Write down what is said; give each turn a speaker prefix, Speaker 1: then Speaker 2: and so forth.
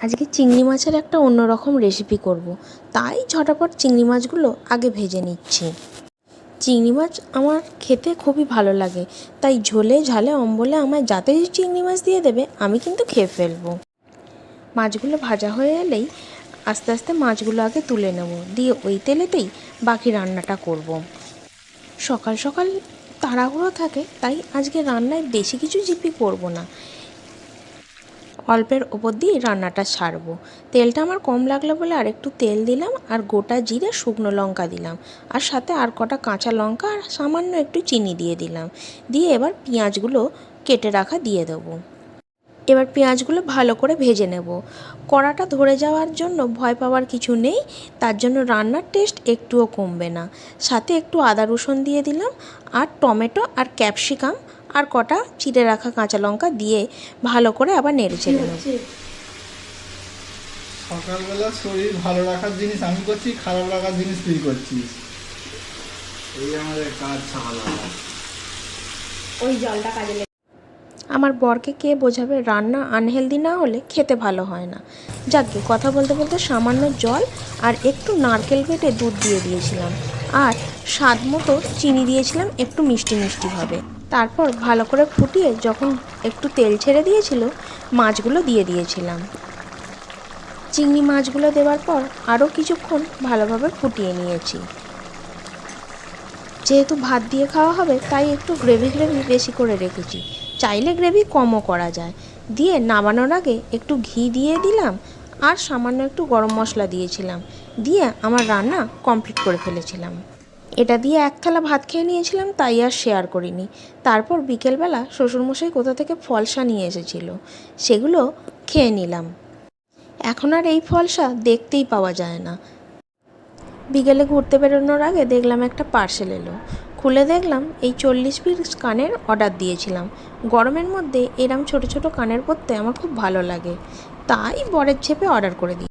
Speaker 1: আজকে চিংড়ি মাছের একটা অন্যরকম রেসিপি করব। তাই ঝটাপট চিংড়ি মাছগুলো আগে ভেজে নিচ্ছি। চিংড়ি মাছ আমার খেতে খুবই ভালো লাগে, তাই ঝোলে ঝালে অম্বলে আমায় যাতে চিংড়ি মাছ দিয়ে দেবে আমি কিন্তু খেয়ে ফেলবো। মাছগুলো ভাজা হয়ে এলেই আস্তে আস্তে মাছগুলো আগে তুলে নেব, দিয়ে ওই তেলেতেই বাকি রান্নাটা করব। সকাল সকাল তাড়াহুড়ো থাকে, তাই আজকে রান্নায় বেশি কিছু জিপি করব না, অল্পের ওপর দিয়ে রান্নাটা ছাড়বো। তেলটা আমার কম লাগলো বলে আর একটু তেল দিলাম, আর গোটা জিরে শুকনো লঙ্কা দিলাম, আর সাথে আর কটা কাঁচা লঙ্কা আর সামান্য একটু চিনি দিয়ে দিলাম। দিয়ে এবার পেঁয়াজগুলো কেটে রাখা দিয়ে দেবো। এবার পেঁয়াজগুলো ভালো করে ভেজে নেব। কড়াটা ধরে যাওয়ার জন্য ভয় পাওয়ার কিছু নেই, তার জন্য রান্নার টেস্ট একটুও কমবে না। সাথে একটু আদা রসুন দিয়ে দিলাম, আর টমেটো আর ক্যাপসিকাম আর কটা চিড়ে রাখা কাঁচা লঙ্কা দিয়ে ভালো করে আবার নেড়ে চেড়ে নেব।
Speaker 2: সকালবেলা শরীর ভালো রাখার জিনিস আমি করছি, খারাপ রাখার জিনিস তুই করছিস। এই আমাদের কাজ সকালবেলা।
Speaker 1: ওই জলটা কাজে লেগে আমার বরকে কে বোঝাবে রান্না আনহেলদি না হলে খেতে ভালো হয় না। যাকে কথা বলতে বলতে সামান্য জল আর একটু নারকেল কেটে দুধ দিয়ে দিয়েছিলাম, আর স্বাদ মতো চিনি দিয়েছিলাম একটু মিষ্টি মিষ্টি হবে। তারপর ভালো করে ফুটিয়ে যখন একটু তেল ছেড়ে দিয়েছিল, মাছগুলো দিয়ে দিয়েছিলাম। চিংড়ি মাছগুলো দেওয়ার পর আরও কিছুক্ষণ ভালোভাবে ফুটিয়ে নিয়েছি। যেহেতু ভাত দিয়ে খাওয়া হবে তাই একটু গ্রেভি বেশি করে রেখেছি, চাইলে গ্রেভি কমও করা যায়। দিয়ে নামানোর আগে একটু ঘি দিয়ে দিলাম, আর সামান্য একটু গরম মশলা দিয়েছিলাম, দিয়ে আমার রান্না কমপ্লিট করে ফেলেছিলাম। এটা দিয়ে এক থালা ভাত খেয়ে নিয়েছিলাম, তাই আর শেয়ার করিনি। তারপর বিকেলবেলা শ্বশুরমশাই কোথা থেকে ফলসা নিয়ে এসেছিল, সেগুলো খেয়ে নিলাম। এখন আর এই ফলসা দেখতেই পাওয়া যায় না। বিকেলে ঘুরতে বেরোনোর আগে দেখলাম একটা পার্সেল এলো, খুলে দেখলাম এই 40 পিস কানের অর্ডার দিয়েছিলাম। গরমের মধ্যে এরম ছোট ছোট কানের পরতে আমার খুব ভালো লাগে, তাই বরের ছেপে অর্ডার করে দিই।